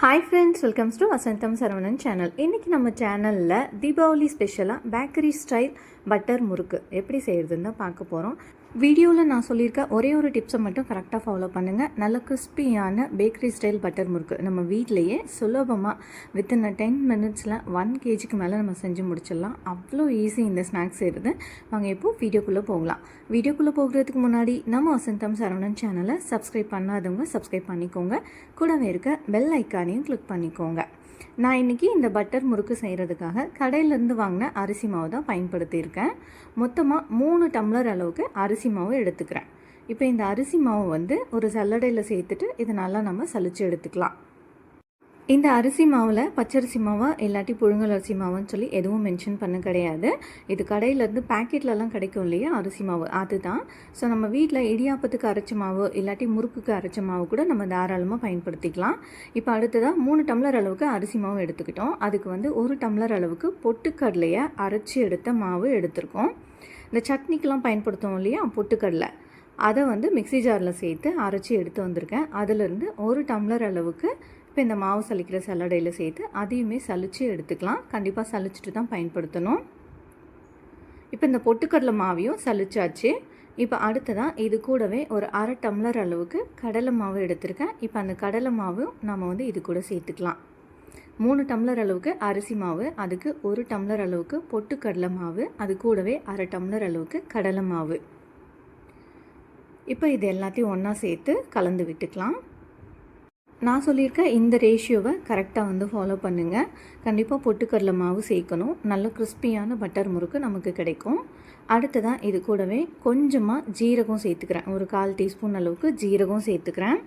Hi friends, welcomes to Vasantham Saravanan channel. இன்றைக்கி நம்ம சேனலில் தீபாவளி ஸ்பெஷலாக பேக்கரி ஸ்டைல் பட்டர் முறுக்கு எப்படி செய்கிறதுன்னு தான் பார்க்க போகிறோம். வீடியோவில் நான் சொல்லியிருக்க ஒரே ஒரு டிப்ஸை மட்டும் கரெக்டாக ஃபாலோ பண்ணுங்கள். நல்ல கிறிஸ்பியான பேக்கரி ஸ்டைல் பட்டர் முறுக்கு நம்ம வீட்டிலையே சுலபமாக வித்தின் 10 மினிட்ஸில் 1 kgக்கு மேலே நம்ம செஞ்சு முடிச்சிடலாம். அவ்வளோ ஈஸி இந்த ஸ்நாக்ஸ் செய்கிறது. வாங்க இப்போது வீடியோக்குள்ளே போகலாம். வீடியோக்குள்ளே போகிறதுக்கு முன்னாடி நம்ம வசந்தம் சரவணன் சேனலை சப்ஸ்கிரைப் பண்ணாதவங்க சப்ஸ்கிரைப் பண்ணிக்கோங்க. கூடவே இருக்க பெல் ஐக்கானையும் கிளிக் பண்ணிக்கோங்க. நான் இன்றைக்கி இந்த பட்டர் முறுக்கு செய்கிறதுக்காக கடையிலேருந்து வாங்கின அரிசி மாவு தான் பயன்படுத்தியிருக்கேன். மொத்தமாக 3 டம்ளர் அளவுக்கு அரிசி மாவு எடுத்துக்கிறேன். இப்போ இந்த அரிசி மாவு வந்து ஒரு சல்லடையில் சேர்த்துட்டு இதை நல்லா நம்ம சலிச்சு எடுத்துக்கலாம். இந்த அரிசி மாவில் பச்சரிசி மாவா இல்லாட்டி புழுங்கல் அரிசி மாவுன்னு சொல்லி எதுவும் மென்ஷன் பண்ண கிடையாது. இது கடையிலேருந்து பேக்கெட்லலாம் கிடைக்கும் இல்லையா அரிசி மாவு, அதுதான். ஸோ நம்ம வீட்டில் இடியாப்பத்துக்கு அரைச்ச மாவு இல்லாட்டி முறுக்குக்கு அரைச்ச மாவு கூட நம்ம தாராளமாக பயன்படுத்திக்கலாம். இப்போ அடுத்ததாக 3 டம்ளர் அளவுக்கு அரிசி மாவு எடுத்துக்கிட்டோம். அதுக்கு வந்து 1 டம்ளர் அளவுக்கு பொட்டுக்கடலையை அரைச்சி எடுத்த மாவு எடுத்திருக்கோம். இந்த சட்னிக்கெலாம் பயன்படுத்துவோம் இல்லையா பொட்டுக்கடலை, அதை வந்து மிக்ஸி ஜாரில் சேர்த்து அரைச்சி எடுத்து வந்திருக்கேன். அதிலிருந்து 1 டம்ளர் அளவுக்கு இப்போ இந்த மாவு சலிக்கிற சல்லடையில் சேர்த்து அதையுமே சலித்து எடுத்துக்கலாம். கண்டிப்பாக சலிச்சுட்டு தான் பயன்படுத்தணும். இப்போ இந்த பொட்டுக்கடலை மாவையும் சலிச்சாச்சு. இப்போ அடுத்ததான் இது கூடவே ஒரு 1/2 டம்ளர் அளவுக்கு கடலை மாவு எடுத்திருக்கேன். இப்போ அந்த கடலை மாவும் நம்ம வந்து இது கூட சேர்த்துக்கலாம். 3 டம்ளர் அளவுக்கு அரிசி மாவு, அதுக்கு 1 டம்ளர் அளவுக்கு பொட்டுக்கடலை மாவு, அது கூடவே 1/2 டம்ளர் அளவுக்கு கடலை மாவு. இப்போ இது எல்லாத்தையும் ஒன்றா சேர்த்து கலந்து விட்டுக்கலாம். நான் சொல்லியிருக்க இந்த ரேஷியோவை கரெக்டாக வந்து ஃபாலோ பண்ணுங்கள். கண்டிப்பாக பொட்டுக்கடலை மாவு சேர்க்கணும். நல்ல கிறிஸ்பியான பட்டர் முறுக்கு நமக்கு கிடைக்கும். அடுத்ததான் இது கூடவே கொஞ்சமாக ஜீரகம் சேர்த்துக்கிறேன். ஒரு 1/4 டீஸ்பூன் அளவுக்கு ஜீரகம் சேர்த்துக்கிறேன்.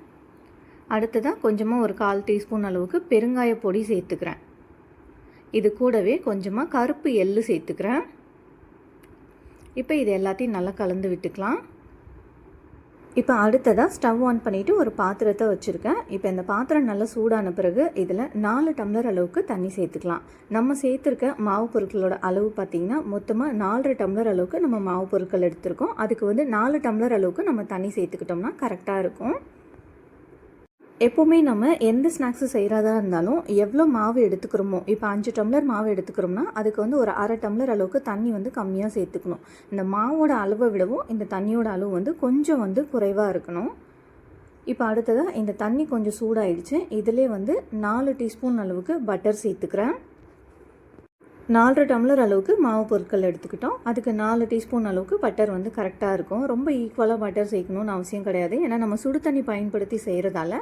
அடுத்ததாக கொஞ்சமாக ஒரு 1/4 டீஸ்பூன் அளவுக்கு பெருங்காய பொடி சேர்த்துக்கிறேன். இது கூடவே கொஞ்சமாக கருப்பு எள்ளு சேர்த்துக்கிறேன். இப்போ இது எல்லாத்தையும் நல்லா கலந்து விட்டுக்கலாம். இப்போ அடுத்ததாக ஸ்டவ் ஆன் பண்ணிவிட்டு ஒரு பாத்திரத்தை வச்சுருக்கேன். இப்போ இந்த பாத்திரம் நல்லா சூடான பிறகு இதில் 4 டம்ளர் அளவுக்கு தண்ணி சேர்த்துக்கலாம். நம்ம சேர்த்துருக்க மாவு பொருட்களோட அளவு பார்த்திங்கன்னா மொத்தமாக 4.5 டம்ளர் அளவுக்கு நம்ம மாவு பொருட்கள் எடுத்திருக்கோம். அதுக்கு வந்து 4 டம்ளர் அளவுக்கு நம்ம தண்ணி சேர்த்துக்கிட்டோம்னா கரெக்டாக இருக்கும். எப்போவுமே நம்ம எந்த ஸ்நாக்ஸு செய்கிறதா இருந்தாலும் எவ்வளோ மாவு எடுத்துக்கிறோமோ, இப்போ 5 டம்ளர் மாவு எடுத்துக்கிறோம்னா அதுக்கு வந்து ஒரு 1/2 டம்ளர் அளவுக்கு தண்ணி வந்து கம்மியாக சேர்த்துக்கணும். இந்த மாவோட அளவை விடவும் இந்த தண்ணியோட அளவு வந்து கொஞ்சம் வந்து குறைவாக இருக்கணும். இப்போ அடுத்ததாக இந்த தண்ணி கொஞ்சம் சூடாயிடுச்சு. இதிலே வந்து 4 டீஸ்பூன் அளவுக்கு பட்டர் சேர்த்துக்கிறேன். 4 டம்ளர் அளவுக்கு மாவு பொருட்கள் எடுத்துக்கிட்டோம். அதுக்கு 4 டீஸ்பூன் அளவுக்கு பட்டர் வந்து கரெக்டாக இருக்கும். ரொம்ப ஈக்குவலாக பட்டர் சேர்க்கணும்னு அவசியம் கிடையாது. ஏன்னா நம்ம சுடு தண்ணி பயன்படுத்தி செய்கிறதால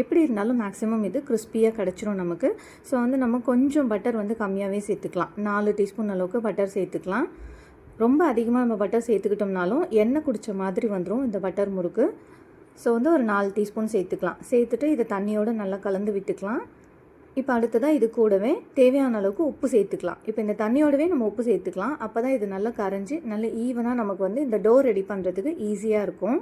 எப்படி இருந்தாலும் மேக்ஸிமம் இது கிறிஸ்பியாக கிடச்சிரும் நமக்கு. ஸோ வந்து நம்ம கொஞ்சம் பட்டர் வந்து கம்மியாகவே சேர்த்துக்கலாம். 4 டீஸ்பூன் அளவுக்கு பட்டர் சேர்த்துக்கலாம். ரொம்ப அதிகமாக நம்ம பட்டர் சேர்த்துக்கிட்டோம்னாலும் எண்ணெய் குடித்த மாதிரி வந்துடும் இந்த பட்டர் முறுக்கு. ஸோ வந்து ஒரு 4 டீஸ்பூன் சேர்த்துக்கலாம். சேர்த்துட்டு இதை தண்ணியோடு நல்லா கலந்து விட்டுக்கலாம். இப்போ அடுத்ததாக இது கூடவே தேவையான அளவுக்கு உப்பு சேர்த்துக்கலாம். இப்போ இந்த தண்ணியோடவே நம்ம உப்பு சேர்த்துக்கலாம். அப்போ தான் இது நல்லா கரைஞ்சி நல்ல ஈவனாக நமக்கு வந்து இந்த டோ ரெடி பண்ணுறதுக்கு ஈஸியாக இருக்கும்.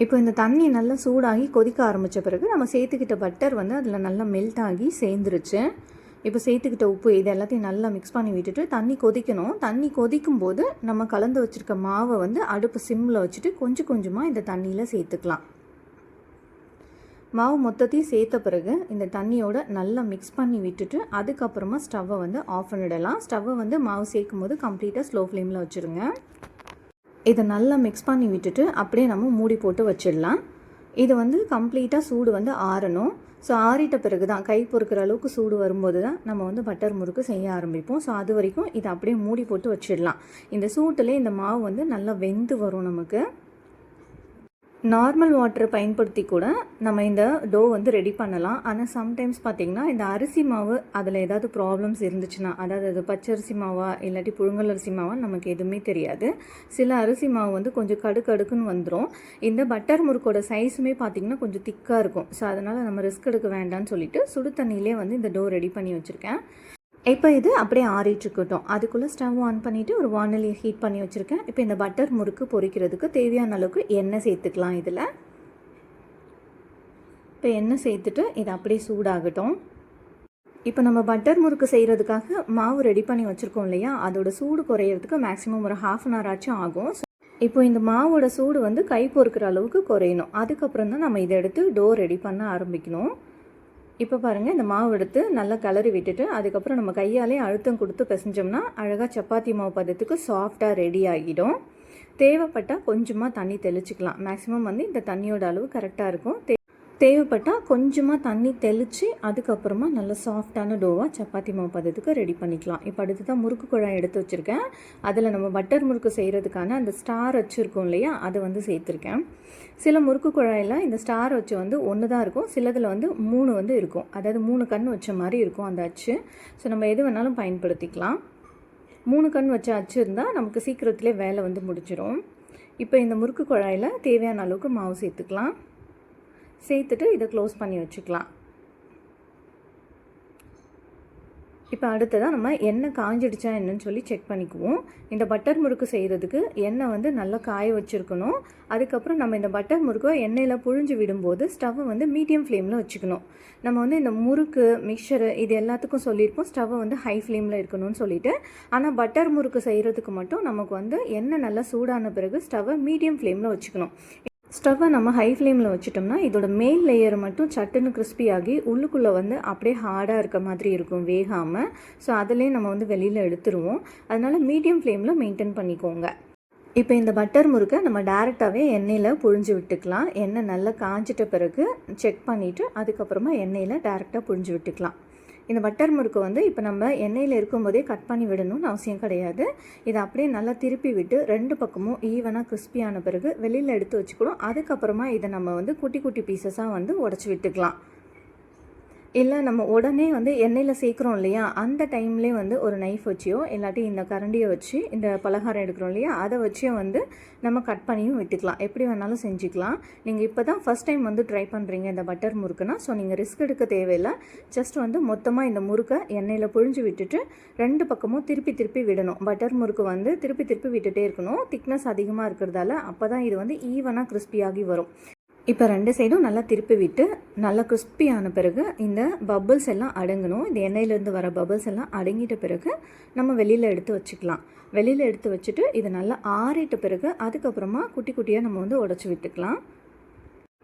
இப்போ இந்த தண்ணி நல்லா சூடாகி கொதிக்க ஆரம்பித்த பிறகு நம்ம சேர்த்துக்கிட்ட பட்டர் வந்து அதில் நல்லா மெல்ட் ஆகி சேர்ந்துருச்சு. இப்போ சேர்த்துக்கிட்ட உப்பு இது எல்லாத்தையும் நல்லா மிக்ஸ் பண்ணி விட்டுட்டு தண்ணி கொதிக்கணும். தண்ணி கொதிக்கும் போது நம்ம கலந்து வச்சுருக்க மாவை வந்து அடுப்பு சிம்மில் வச்சுட்டு கொஞ்சம் கொஞ்சமாக இந்த தண்ணியில் சேர்த்துக்கலாம். மாவு மொத்தத்தையும் சேர்த்த பிறகு இந்த தண்ணியோட நல்லா மிக்ஸ் பண்ணி விட்டுட்டு அதுக்கப்புறமா ஸ்டவ்வை வந்து ஆஃப் பண்ணிடலாம். ஸ்டவ்வை வந்து மாவு சேர்க்கும் போது கம்ப்ளீட்டாக ஸ்லோ ஃப்ளேமில் வச்சுருங்க. இதை நல்லா மிக்ஸ் பண்ணி விட்டுட்டு அப்படியே நம்ம மூடி போட்டு வச்சிடலாம். இது வந்து கம்ப்ளீட்டாக சூடு வந்து ஆறணும். ஸோ ஆறிட்ட பிறகு தான் கை பொறுக்கிற அளவுக்கு சூடு வரும்போது தான் நம்ம வந்து பட்டர் முறுக்கு செய்ய ஆரம்பிப்போம். ஸோ அது வரைக்கும் இதை அப்படியே மூடி போட்டு வச்சிடலாம். இந்த சூட்டிலே இந்த மாவு வந்து நல்லா வெந்து வரும் நமக்கு. நார்மல் வாட்டரை பயன்படுத்தி கூட நம்ம இந்த டோ வந்து ரெடி பண்ணலாம். ஆனால் சம்டைம்ஸ் பார்த்திங்கன்னா இந்த அரிசி மாவு அதில் ஏதாவது ப்ராப்ளம்ஸ் இருந்துச்சுன்னா, அதாவது அது பச்சரிசி மாவா இல்லாட்டி புழுங்கல் அரிசி மாவா நமக்கு எதுவுமே தெரியாது. சில அரிசி மாவு வந்து கொஞ்சம் கடுக்குன்னு வந்துடும். இந்த பட்டர் முறுக்கோட சைஸுமே பார்த்திங்கன்னா கொஞ்சம் திக்காக இருக்கும். ஸோ அதனால் நம்ம ரிஸ்க் எடுக்க வேண்டாம்னு சொல்லிட்டு சுடு தண்ணியிலே வந்து இந்த டோ ரெடி பண்ணி வச்சுருக்கேன். இப்போ இது அப்படியே ஆறிட்டுருக்கட்டும். அதுக்குள்ளே ஸ்டவ் ஆன் பண்ணிவிட்டு ஒரு வானலியை ஹீட் பண்ணி வச்சுருக்கேன். இப்போ இந்த பட்டர் முறுக்கு பொரிக்கிறதுக்கு தேவையான அளவுக்கு எண்ணெய் சேர்த்துக்கலாம். இதில் இப்போ எண்ணெய் சேர்த்துட்டு இது அப்படியே சூடாகட்டும். இப்போ நம்ம பட்டர் முறுக்கு செய்கிறதுக்காக மாவு ரெடி பண்ணி வச்சுருக்கோம் இல்லையா, அதோட சூடு குறையிறதுக்கு மேக்ஸிமம் ஒரு 1/2 அன் ஹவர் ஆச்சும் ஆகும். இப்போ இந்த மாவோட சூடு வந்து கை பொறுக்கிற அளவுக்கு குறையணும். அதுக்கப்புறம் தான் நம்ம இதை எடுத்து டோ ரெடி பண்ண ஆரம்பிக்கணும். இப்போ பாருங்கள், இந்த மாவு எடுத்து நல்லா கிளறி விட்டுட்டு அதுக்கப்புறம் நம்ம கையாலே அழுத்தம் கொடுத்து பிசைஞ்சோம்னா அழகாக சப்பாத்தி மாவு பதத்துக்கு சாஃப்டாக ரெடி ஆகிடும். தேவைப்பட்டால் கொஞ்சமாக தண்ணி தெளிச்சிக்கலாம். மேக்ஸிமம் வந்து இந்த தண்ணியோட அளவு கரெக்டாக இருக்கும். தேவைப்பட்டால் கொஞ்சமாக தண்ணி தெளித்து அதுக்கப்புறமா நல்ல சாஃப்டான டோவாக சப்பாத்தி மாவு பதத்துக்கு ரெடி பண்ணிக்கலாம். இப்போ அடுத்து தான் முறுக்கு குழாய் எடுத்து வச்சுருக்கேன். அதில் நம்ம பட்டர் முறுக்கு செய்கிறதுக்கான அந்த ஸ்டார் வச்சுருக்கோம் இல்லையா, அதை வந்து சேர்த்துருக்கேன். சில முறுக்கு குழாயில் இந்த ஸ்டார் வச்சு வந்து ஒன்று தான் இருக்கும், சிலதில் வந்து 3 வந்து இருக்கும். அதாவது 3 கண் வச்ச மாதிரி இருக்கும் அந்த அச்சு. ஸோ நம்ம எது வேணாலும் பயன்படுத்திக்கலாம். 3 கண் வச்ச அச்சு இருந்தால் நமக்கு சீக்கிரத்துலேயே வேலை வந்து முடிச்சிடும். இப்போ இந்த முறுக்கு குழாயில் தேவையான அளவுக்கு மாவு சேர்த்துக்கலாம். சேர்த்துட்டு இதை க்ளோஸ் பண்ணி வச்சுக்கலாம். இப்போ அடுத்ததாக நம்ம எண்ணெய் காஞ்சிடுச்சா என்னன்னு சொல்லி செக் பண்ணிக்குவோம். இந்த பட்டர் முறுக்கு செய்கிறதுக்கு எண்ணெய் வந்து நல்லா காய வச்சுருக்கணும். அதுக்கப்புறம் நம்ம இந்த பட்டர் முறுக்கை எண்ணெயில் புழிஞ்சு விடும்போது ஸ்டவ்வை வந்து மீடியம் ஃப்ளேமில் வச்சுக்கணும். நம்ம வந்து இந்த முறுக்கு மிக்சரு இது எல்லாத்துக்கும் சொல்லியிருப்போம் ஸ்டவ்வை வந்து ஹை ஃப்ளேமில் இருக்கணும்னு சொல்லிட்டு. ஆனால் பட்டர் முறுக்கு செய்கிறதுக்கு மட்டும் நமக்கு வந்து எண்ணெய் நல்லா சூடான பிறகு ஸ்டவ்வை மீடியம் ஃப்ளேமில் வச்சுக்கணும். ஸ்டவ்வை நம்ம ஹை ஃப்ளேமில் வச்சுட்டோம்னா இதோட மேல் லேயர் மட்டும் சட்டுன்னு கிறிஸ்பி ஆகி உள்ளுக்குள்ளே வந்து அப்படியே ஹார்டாக இருக்க மாதிரி இருக்கும் வேகாமல். ஸோ அதிலே நம்ம வந்து வெளியில் எடுத்துருவோம். அதனால் மீடியம் ஃப்ளேமில் மெயின்டைன் பண்ணிக்கோங்க. இப்போ இந்த பட்டர் முறுக்கை நம்ம டேரெக்டாகவே எண்ணெயில் புழிஞ்சு விட்டுக்கலாம். எண்ணெய் நல்லா காஞ்சிட்ட பிறகு செக் பண்ணிவிட்டு அதுக்கப்புறமா எண்ணெயில் டேரெக்டாக புழிஞ்சு விட்டுக்கலாம். இந்த பட்டர் முறுக்கு வந்து இப்போ நம்ம எண்ணெயில் இருக்கும்போதே கட் பண்ணி விடணும்னு அவசியம் கிடையாது. இதை அப்படியே நல்லா திருப்பி விட்டு 2 பக்கமும் ஈவனாக கிறிஸ்பியான பிறகு வெளியில் எடுத்து வச்சுக்கணும். அதுக்கப்புறமா இதை நம்ம வந்து குட்டி குட்டி பீசஸாக வந்து உடச்சி விட்டுக்கலாம். இல்லை நம்ம உடனே வந்து எண்ணெயில் சேர்க்குறோம் இல்லையா, அந்த டைம்லேயே வந்து ஒரு நைஃப் வச்சியோ இல்லாட்டி இந்த கரண்டியை வச்சு இந்த பலகாரம் எடுக்கிறோம் இல்லையா, அதை வச்சோ வந்து நம்ம கட் பண்ணியும் விட்டுக்கலாம். எப்படி வேணாலும் செஞ்சுக்கலாம். நீங்கள் இப்போ தான் ஃபஸ்ட் டைம் வந்து ட்ரை பண்ணுறீங்க இந்த பட்டர் முறுக்குனா, ஸோ நீங்கள் ரிஸ்க் எடுக்க தேவையில்லை. ஜஸ்ட் வந்து மொத்தமாக இந்த முறுக்கை எண்ணெயில் புழிஞ்சு விட்டுட்டு 2 பக்கமும் திருப்பி திருப்பி விடணும். பட்டர் முறுக்கு வந்து திருப்பி திருப்பி விட்டுட்டே இருக்கணும். திக்னஸ் அதிகமாக இருக்கிறதால அப்போ தான் இது வந்து ஈவனாக கிறிஸ்பியாகி வரும். இப்போ 2 சைடும் நல்லா திருப்பி விட்டு நல்லா கிறிஸ்பியான பிறகு இந்த பபிள்ஸ் எல்லாம் அடங்கணும். இந்த எண்ணெயிலேருந்து வர பபிள்ஸ் எல்லாம் அடங்கிட்ட பிறகு நம்ம வெளியில் எடுத்து வச்சுக்கலாம். வெளியில் எடுத்து வச்சுட்டு இது நல்லா ஆறிட்ட பிறகு அதுக்கப்புறமா குட்டி குட்டியாக நம்ம வந்து உடச்சி விட்டுக்கலாம்.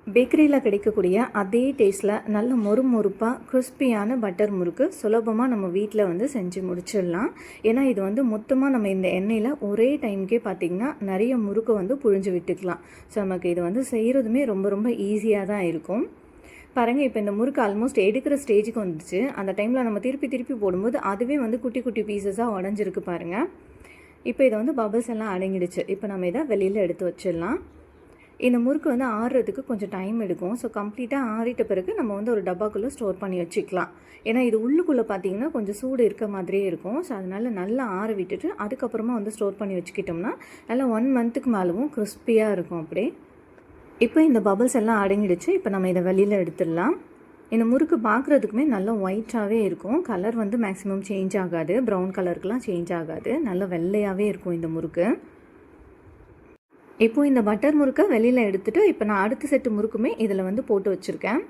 பேக்கரியில் கிடைக்கக்கூடிய அதே டேஸ்ட்டில் நல்ல மொறுப்பாக கிறிஸ்பியான பட்டர் முறுக்கு சுலபமாக நம்ம வீட்டில் வந்து செஞ்சு முடிச்சிடலாம். ஏன்னா இது வந்து மொத்தமாக நம்ம இந்த எண்ணெயில் ஒரே டைமுக்கே பார்த்திங்கன்னா நிறைய முறுக்கு வந்து புழிஞ்சு விட்டுக்கலாம். ஸோ நமக்கு இது வந்து செய்கிறதுமே ரொம்ப ரொம்ப ஈஸியாக தான் இருக்கும். பாருங்கள், இப்போ இந்த முறுக்கு ஆல்மோஸ்ட் எடுக்கிற ஸ்டேஜுக்கு வந்துச்சு. அந்த டைமில் நம்ம திருப்பி திருப்பி போடும்போது அதுவே வந்து குட்டி குட்டி பீசஸாக உடஞ்சிருக்கு பாருங்கள். இப்போ இதை வந்து பபிள்ஸ் எல்லாம் அடங்கிடுச்சு. இப்போ நம்ம இதை வெளியில் எடுத்து வச்சிடலாம். இந்த முறுக்கு வந்து ஆறுறதுக்கு கொஞ்சம் டைம் எடுக்கும். ஸோ கம்ப்ளீட்டாக ஆறிட்ட பிறகு நம்ம வந்து ஒரு டப்பாக்குள்ளே ஸ்டோர் பண்ணி வச்சுக்கலாம். ஏன்னா இது உள்ளுக்குள்ளே பார்த்திங்கன்னா கொஞ்சம் சூடு இருக்க மாதிரியே இருக்கும். ஸோ அதனால் நல்லா ஆற விட்டுட்டு அதுக்கப்புறமா வந்து ஸ்டோர் பண்ணி வச்சுக்கிட்டோம்னா நல்லா 1 மந்த்துக்கு மேலவும் கிறிஸ்பியாக இருக்கும் அப்படியே. இப்போ இந்த பபிள்ஸ் எல்லாம் அடங்கிடுச்சு. இப்போ நம்ம இதை வெளியில் எடுத்துடலாம். இந்த முறுக்கு பார்க்குறதுக்குமே நல்லா ஒயிட்டாகவே இருக்கும். கலர் வந்து மேக்ஸிமம் சேஞ்ச் ஆகாது, ப்ரௌன் கலருக்குலாம் சேஞ்ச் ஆகாது, நல்லா வெள்ளையாகவே இருக்கும் இந்த முறுக்கு. இப்போது இந்த பட்டர் முறுக்கை வெளியில் எடுத்துகிட்டு இப்போ நான் அடுத்த செட்டு முறுக்குமே இதில் வந்து போட்டு வச்சுருக்கேன்.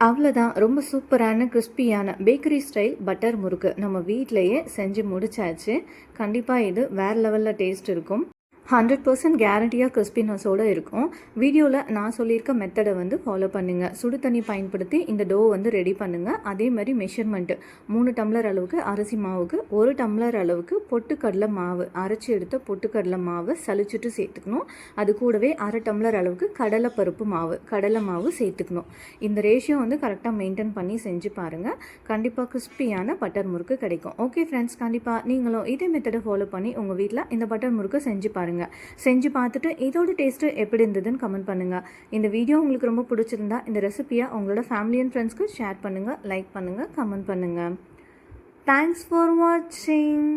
அவ்வளோதான், ரொம்ப சூப்பரான கிறிஸ்பியான பேக்கரி ஸ்டைல் பட்டர் முறுக்கு நம்ம வீட்டிலையே செஞ்சு முடிச்சாச்சு. கண்டிப்பாக இது வேறு லெவலில் டேஸ்ட் இருக்கும். 100% கேரண்டியாக கிறிஸ்பினஸோடு இருக்கும். வீடியோவில் நான் சொல்லியிருக்க மெத்தடை வந்து ஃபாலோ பண்ணுங்கள். சுடு தண்ணி பயன்படுத்தி இந்த டோ வந்து ரெடி பண்ணுங்கள். அதே மாதிரி மெஷர்மெண்ட்டு 3 டம்ளர் அளவுக்கு அரிசி மாவுக்கு 1 டம்ளர் அளவுக்கு பொட்டுக்கடலை மாவு, அரைச்சி எடுத்த பொட்டுக்கடலை மாவு சலிச்சுட்டு சேர்த்துக்கணும். அது கூடவே 1/2 டம்ளர் அளவுக்கு கடலை மாவு சேர்த்துக்கணும். இந்த ரேஷியோ வந்து கரெக்டாக மெயின்டைன் பண்ணி செஞ்சு பாருங்கள். கண்டிப்பாக கிறிஸ்பியான பட்டர் முறுக்கு கிடைக்கும். ஓகே ஃப்ரெண்ட்ஸ், கண்டிப்பாக நீங்களும் இதே மெத்தடை ஃபாலோ பண்ணி உங்கள் வீட்டில் இந்த பட்டர் முறுக்கு செஞ்சு பாருங்கள். செஞ்சு பார்த்துட்டு இதோட டேஸ்ட்டு எப்படி இருந்ததுன்னு கமெண்ட் பண்ணுங்கள். இந்த வீடியோ உங்களுக்கு ரொம்ப பிடிச்சிருந்தா இந்த ரெசிபியை உங்களோட ஃபேமிலி அண்ட் ஃப்ரெண்ட்ஸ்க்கு ஷேர் பண்ணுங்கள், லைக் பண்ணுங்கள், கமெண்ட் பண்ணுங்கள். தேங்க்ஸ் ஃபார் வாட்சிங்.